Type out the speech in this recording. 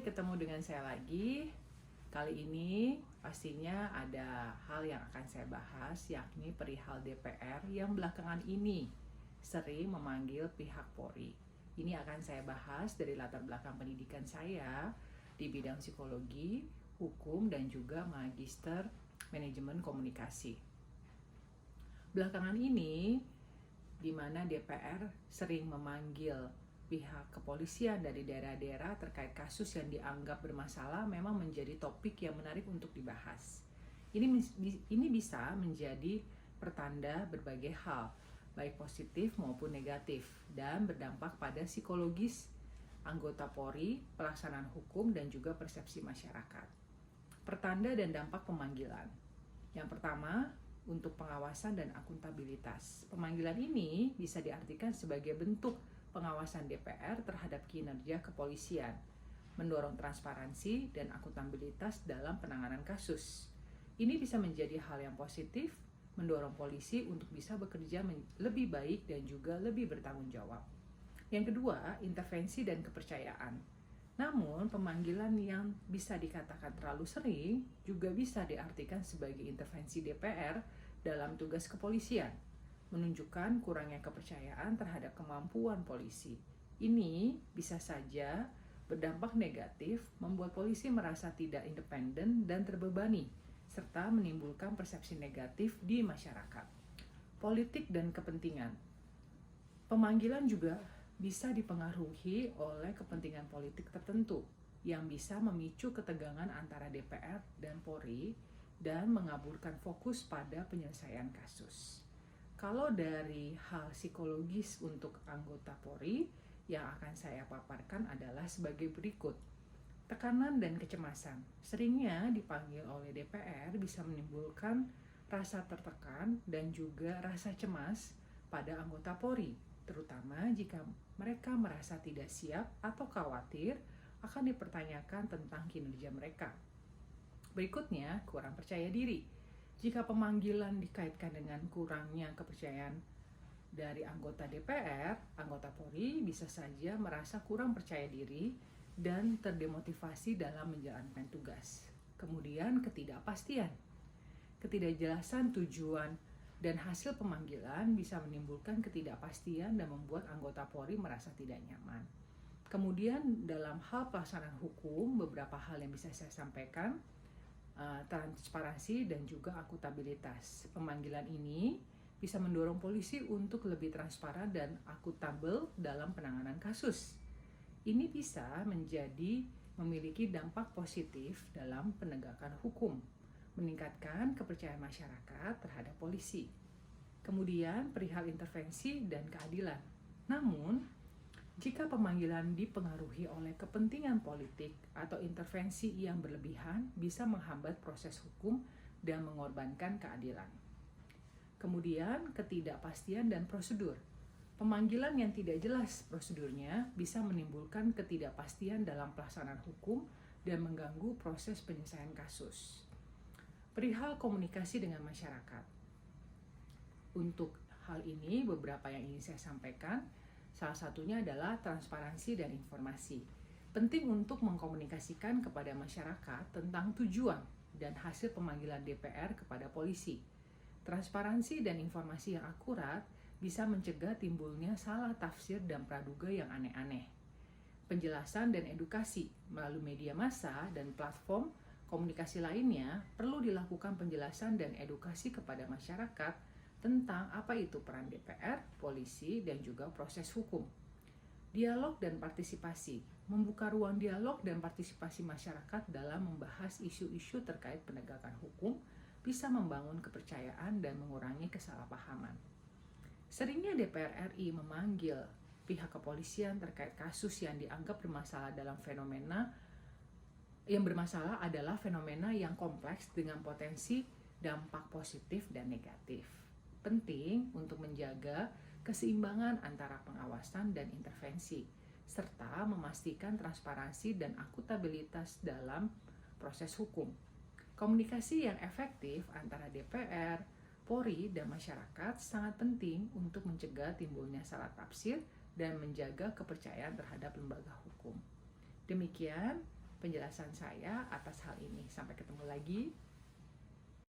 ketemu dengan saya lagi. Kali ini pastinya ada hal yang akan saya bahas, yakni perihal DPR yang belakangan ini sering memanggil pihak Polri. Ini akan saya bahas dari latar belakang pendidikan saya di bidang psikologi, hukum, dan juga magister manajemen komunikasi. Belakangan ini, di mana DPR sering memanggil pihak kepolisian dari daerah-daerah terkait kasus yang dianggap bermasalah, memang menjadi topik yang menarik untuk dibahas. Ini bisa menjadi pertanda berbagai hal, baik positif maupun negatif, dan berdampak pada psikologis anggota Polri, pelaksanaan hukum, dan juga persepsi masyarakat. Pertanda dan dampak pemanggilan. Yang pertama, untuk pengawasan dan akuntabilitas. Pemanggilan ini bisa diartikan sebagai bentuk pengawasan DPR terhadap kinerja kepolisian, mendorong transparansi dan akuntabilitas dalam penanganan kasus. Ini bisa menjadi hal yang positif, mendorong polisi untuk bisa bekerja lebih baik dan juga lebih bertanggung jawab. Yang kedua, intervensi dan kepercayaan. Namun, pemanggilan yang bisa dikatakan terlalu sering juga bisa diartikan sebagai intervensi DPR dalam tugas kepolisian, menunjukkan kurangnya kepercayaan terhadap kemampuan polisi. Ini bisa saja berdampak negatif, membuat polisi merasa tidak independen dan terbebani, serta menimbulkan persepsi negatif di masyarakat. Politik dan kepentingan. Pemanggilan juga bisa dipengaruhi oleh kepentingan politik tertentu yang bisa memicu ketegangan antara DPR dan Polri dan mengaburkan fokus pada penyelesaian kasus. Kalau dari hal psikologis untuk anggota Polri, yang akan saya paparkan adalah sebagai berikut. Tekanan dan kecemasan. Seringnya dipanggil oleh DPR bisa menimbulkan rasa tertekan dan juga rasa cemas pada anggota Polri, terutama jika mereka merasa tidak siap atau khawatir akan dipertanyakan tentang kinerja mereka. Berikutnya, kurang percaya diri. Jika pemanggilan dikaitkan dengan kurangnya kepercayaan dari anggota DPR, anggota Polri bisa saja merasa kurang percaya diri dan terdemotivasi dalam menjalankan tugas. Kemudian, ketidakpastian. Ketidakjelasan tujuan dan hasil pemanggilan bisa menimbulkan ketidakpastian dan membuat anggota Polri merasa tidak nyaman. Kemudian dalam hal pelaksanaan hukum, beberapa hal yang bisa saya sampaikan, transparansi dan juga akuntabilitas. Pemanggilan ini bisa mendorong polisi untuk lebih transparan dan akuntabel dalam penanganan kasus. Ini bisa memiliki dampak positif dalam penegakan hukum, meningkatkan kepercayaan masyarakat terhadap polisi. Kemudian perihal intervensi dan keadilan. Namun, jika pemanggilan dipengaruhi oleh kepentingan politik atau intervensi yang berlebihan, bisa menghambat proses hukum dan mengorbankan keadilan. Kemudian, ketidakpastian dan prosedur. Pemanggilan yang tidak jelas prosedurnya bisa menimbulkan ketidakpastian dalam pelaksanaan hukum dan mengganggu proses penyelesaian kasus. Perihal komunikasi dengan masyarakat. Untuk hal ini, beberapa yang ingin saya sampaikan. Salah satunya adalah transparansi dan informasi. Penting untuk mengkomunikasikan kepada masyarakat tentang tujuan dan hasil pemanggilan DPR kepada polisi. Transparansi dan informasi yang akurat bisa mencegah timbulnya salah tafsir dan praduga yang aneh-aneh. Penjelasan dan edukasi melalui media massa dan platform komunikasi lainnya perlu dilakukan penjelasan dan edukasi kepada masyarakat tentang apa itu peran DPR, polisi, dan juga proses hukum. Dialog dan partisipasi. Membuka ruang dialog dan partisipasi masyarakat dalam membahas isu-isu terkait penegakan hukum bisa membangun kepercayaan dan mengurangi kesalahpahaman. Seringnya DPR RI memanggil pihak kepolisian terkait kasus yang dianggap bermasalah dalam fenomena yang bermasalah adalah fenomena yang kompleks dengan potensi dampak positif dan negatif. Penting untuk menjaga keseimbangan antara pengawasan dan intervensi, serta memastikan transparansi dan akuntabilitas dalam proses hukum. Komunikasi yang efektif antara DPR, Polri, dan masyarakat sangat penting untuk mencegah timbulnya salah tafsir dan menjaga kepercayaan terhadap lembaga hukum. Demikian penjelasan saya atas hal ini. Sampai ketemu lagi.